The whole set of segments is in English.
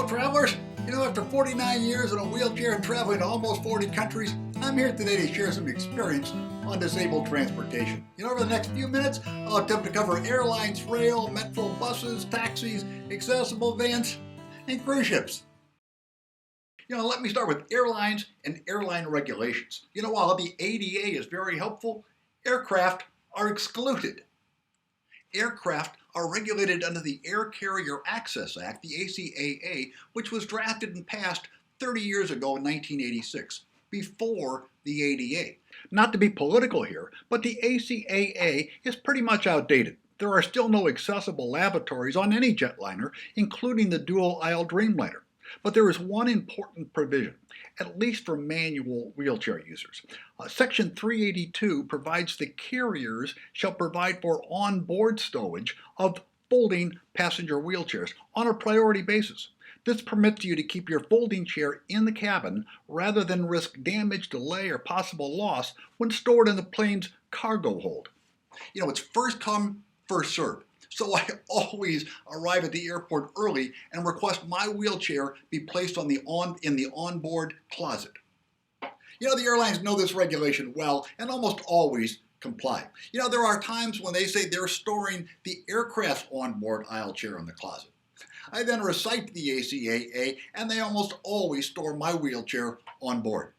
travelers. After 49 years in a wheelchair and traveling to almost 40 countries, I'm here today to share some experience on disabled transportation. Over the next few minutes, I'll attempt to cover airlines, rail, metro buses, taxis, accessible vans, and cruise ships. Let me start with airlines and airline regulations. While the ADA is very helpful, aircraft are excluded. Aircraft are regulated under the Air Carrier Access Act, the ACAA, which was drafted and passed 30 years ago in 1986, before the ADA. Not to be political here, but the ACAA is pretty much outdated. There are still no accessible lavatories on any jetliner, including the dual-aisle Dreamliner. But there is one important provision, at least for manual wheelchair users. Section 382 provides the carriers shall provide for on-board stowage of folding passenger wheelchairs on a priority basis. This permits you to keep your folding chair in the cabin rather than risk damage, delay, or possible loss when stored in the plane's cargo hold. It's first come, first served. So I always arrive at the airport early and request my wheelchair be placed in the onboard closet. The airlines know this regulation well and almost always comply. There are times when they say they're storing the aircraft's onboard aisle chair in the closet. I then recite the ACAA and they almost always store my wheelchair on board.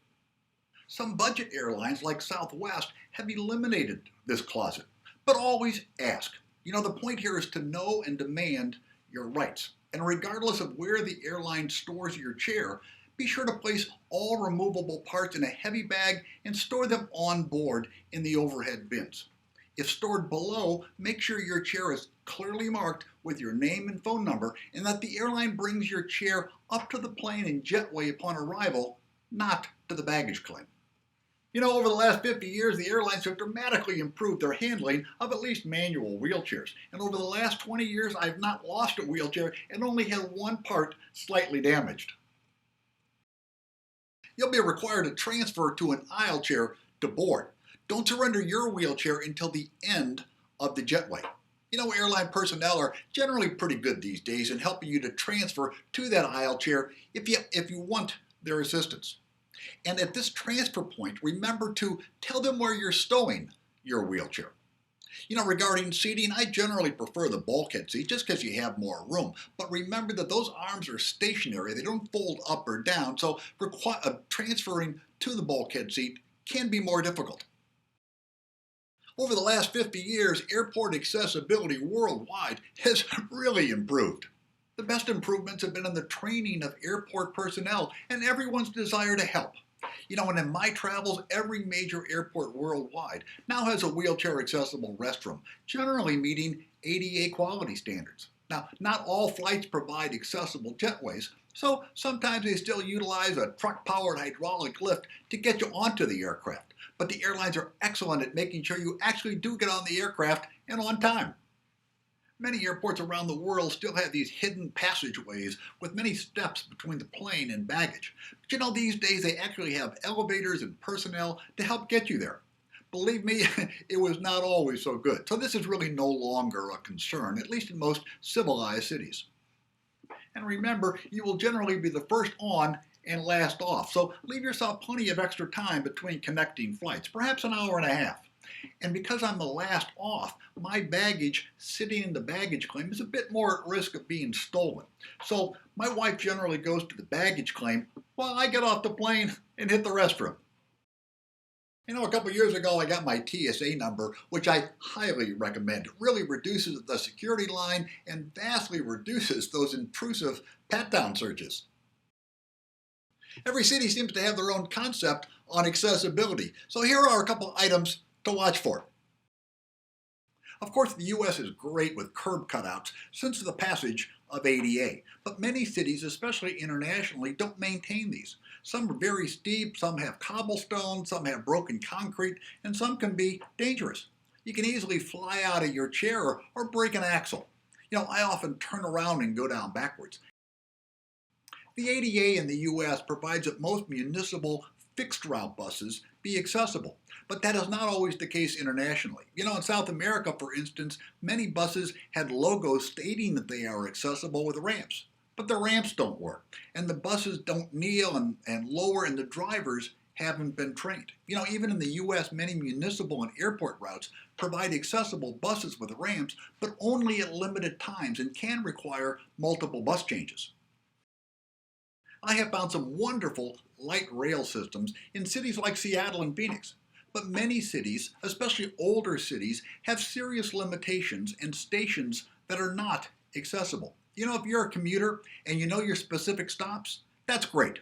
Some budget airlines like Southwest have eliminated this closet, but always ask. The point here is to know and demand your rights. And regardless of where the airline stores your chair, be sure to place all removable parts in a heavy bag and store them on board in the overhead bins. If stored below, make sure your chair is clearly marked with your name and phone number and that the airline brings your chair up to the plane in jetway upon arrival, not to the baggage claim. Over the last 50 years, the airlines have dramatically improved their handling of at least manual wheelchairs. And over the last 20 years, I've not lost a wheelchair and only had one part slightly damaged. You'll be required to transfer to an aisle chair to board. Don't surrender your wheelchair until the end of the jetway. Airline personnel are generally pretty good these days in helping you to transfer to that aisle chair if you want their assistance. And at this transfer point, remember to tell them where you're stowing your wheelchair. Regarding seating, I generally prefer the bulkhead seat just because you have more room. But remember that those arms are stationary. They don't fold up or down, so transferring to the bulkhead seat can be more difficult. Over the last 50 years, airport accessibility worldwide has really improved. The best improvements have been in the training of airport personnel and everyone's desire to help. And in my travels, every major airport worldwide now has a wheelchair accessible restroom, generally meeting ADA quality standards. Now, not all flights provide accessible jetways, so sometimes they still utilize a truck-powered hydraulic lift to get you onto the aircraft. But the airlines are excellent at making sure you actually do get on the aircraft and on time. Many airports around the world still have these hidden passageways with many steps between the plane and baggage. But these days they actually have elevators and personnel to help get you there. Believe me, it was not always so good. So this is really no longer a concern, at least in most civilized cities. And remember, you will generally be the first on and last off. So leave yourself plenty of extra time between connecting flights, perhaps an hour and a half. And because I'm the last off, my baggage sitting in the baggage claim is a bit more at risk of being stolen. So my wife generally goes to the baggage claim while I get off the plane and hit the restroom. A couple years ago I got my TSA number, which I highly recommend. It really reduces the security line and vastly reduces those intrusive pat-down searches. Every city seems to have their own concept on accessibility. So here are a couple items to watch for. Of course, the U.S. is great with curb cutouts since the passage of ADA, but many cities, especially internationally, don't maintain these. Some are very steep, some have cobblestone, some have broken concrete, and some can be dangerous. You can easily fly out of your chair or break an axle. I often turn around and go down backwards. The ADA in the U.S. provides that most municipal fixed route buses be accessible. But that is not always the case internationally. In South America, for instance, many buses had logos stating that they are accessible with ramps. but the ramps don't work, and the buses don't kneel and lower, and the drivers haven't been trained. Even in the US, many municipal and airport routes provide accessible buses with ramps, but only at limited times and can require multiple bus changes. I have found some wonderful light rail systems in cities like Seattle and Phoenix. But many cities, especially older cities, have serious limitations and stations that are not accessible. If you're a commuter and you know your specific stops, that's great.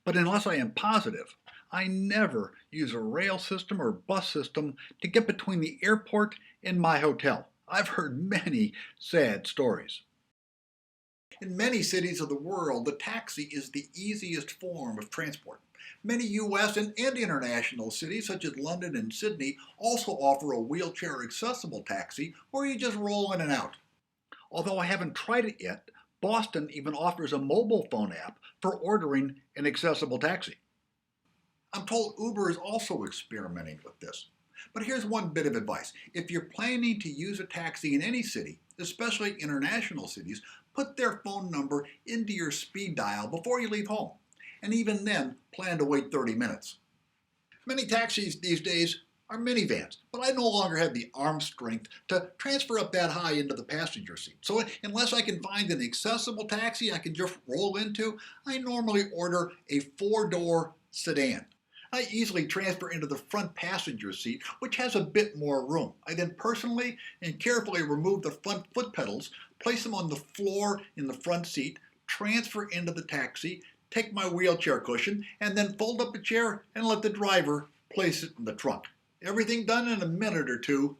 But unless I am positive, I never use a rail system or bus system to get between the airport and my hotel. I've heard many sad stories. In many cities of the world, the taxi is the easiest form of transport. Many US and international cities, such as London and Sydney, also offer a wheelchair accessible taxi where you just roll in and out. Although I haven't tried it yet, Boston even offers a mobile phone app for ordering an accessible taxi. I'm told Uber is also experimenting with this. But here's one bit of advice. If you're planning to use a taxi in any city, especially international cities, put their phone number into your speed dial before you leave home. And even then, plan to wait 30 minutes. Many taxis these days are minivans, but I no longer have the arm strength to transfer up that high into the passenger seat. So unless I can find an accessible taxi I can just roll into, I normally order a 4-door sedan. I easily transfer into the front passenger seat, which has a bit more room. I then personally and carefully remove the front foot pedals, place them on the floor in the front seat, transfer into the taxi, take my wheelchair cushion, and then fold up a chair and let the driver place it in the trunk. Everything done in a minute or two,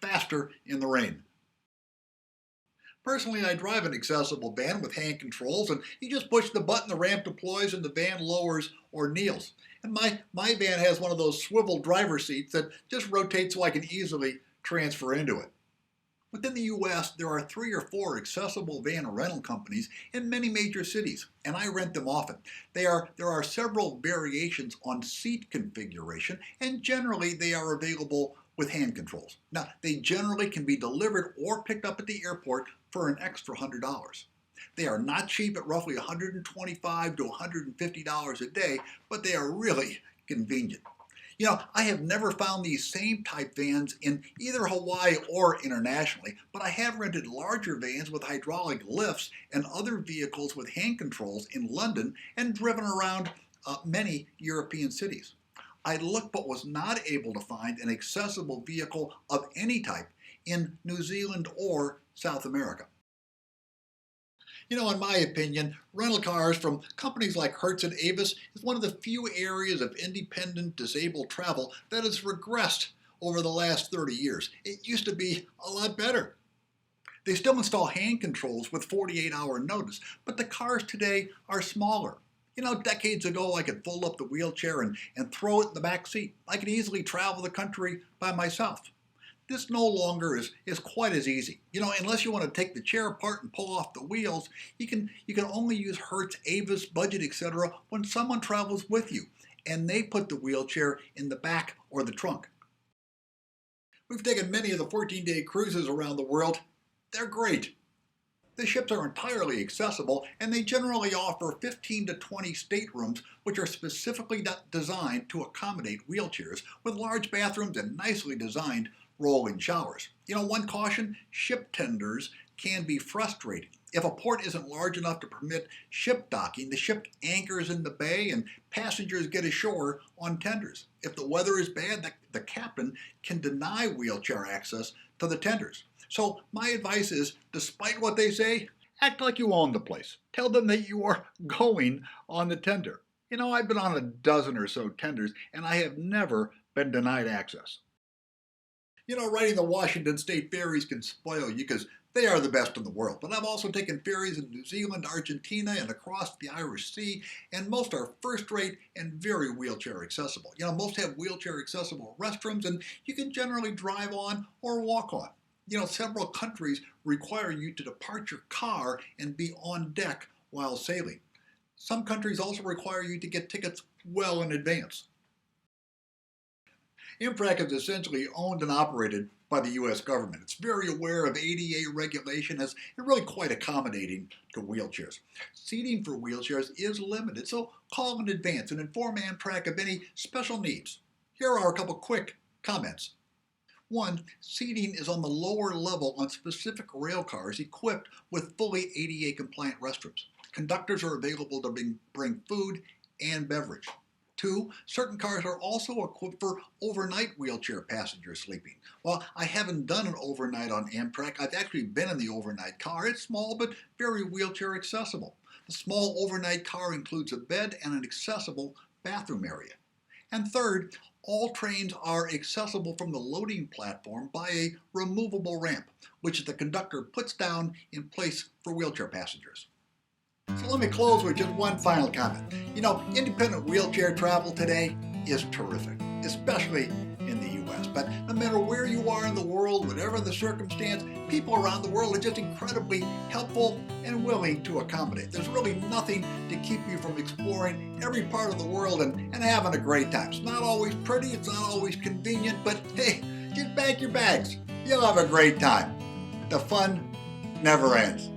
faster in the rain. Personally, I drive an accessible van with hand controls, and you just push the button, the ramp deploys, and the van lowers or kneels. And my van has one of those swivel driver seats that just rotates so I can easily transfer into it. Within the US, there are 3 or 4 accessible van rental companies in many major cities, and I rent them often. There are several variations on seat configuration, and generally they are available with hand controls. Now, they generally can be delivered or picked up at the airport for an extra $100. They are not cheap at roughly $125 to $150 a day, but they are really convenient. I have never found these same type vans in either Hawaii or internationally, but I have rented larger vans with hydraulic lifts and other vehicles with hand controls in London and driven around many European cities. I looked but was not able to find an accessible vehicle of any type in New Zealand or South America. In my opinion, rental cars from companies like Hertz and Avis is one of the few areas of independent disabled travel that has regressed over the last 30 years. It used to be a lot better. They still install hand controls with 48-hour notice, but the cars today are smaller. Decades ago I could fold up the wheelchair and throw it in the back seat. I could easily travel the country by myself. This no longer is quite as easy. Unless you want to take the chair apart and pull off the wheels, you can only use Hertz, Avis, Budget, etc. when someone travels with you, and they put the wheelchair in the back or the trunk. We've taken many of the 14-day cruises around the world. They're great. The ships are entirely accessible, and they generally offer 15 to 20 staterooms, which are specifically designed to accommodate wheelchairs, with large bathrooms and nicely designed roll-in showers. One caution, ship tenders can be frustrating. If a port isn't large enough to permit ship docking, the ship anchors in the bay and passengers get ashore on tenders. If the weather is bad, the captain can deny wheelchair access to the tenders. So my advice is, despite what they say, act like you own the place. Tell them that you are going on the tender. I've been on a dozen or so tenders, and I have never been denied access. Riding the Washington State ferries can spoil you because they are the best in the world. But I've also taken ferries in New Zealand, Argentina, and across the Irish Sea, and most are first-rate and very wheelchair accessible. Most have wheelchair accessible restrooms, and you can generally drive on or walk on. Several countries require you to depart your car and be on deck while sailing. Some countries also require you to get tickets well in advance. Amtrak is essentially owned and operated by the U.S. government. It's very aware of ADA regulation and really quite accommodating to wheelchairs. Seating for wheelchairs is limited, so call in advance and inform Amtrak of any special needs. Here are a couple quick comments. 1. Seating is on the lower level on specific rail cars equipped with fully ADA compliant restrooms. Conductors are available to bring food and beverage. 2. Certain cars are also equipped for overnight wheelchair passengers sleeping. While I haven't done an overnight on Amtrak, I've actually been in the overnight car. It's small but very wheelchair accessible. The small overnight car includes a bed and an accessible bathroom area. And 3rd, all trains are accessible from the loading platform by a removable ramp, which the conductor puts down in place for wheelchair passengers. So let me close with just one final comment. Independent wheelchair travel today is terrific, especially in the U.S. But no matter where you are in the world, whatever the circumstance, people around the world are just incredibly helpful and willing to accommodate. There's really nothing to keep you from exploring every part of the world and having a great time. It's not always pretty, it's not always convenient, but hey, just pack your bags. You'll have a great time. The fun never ends.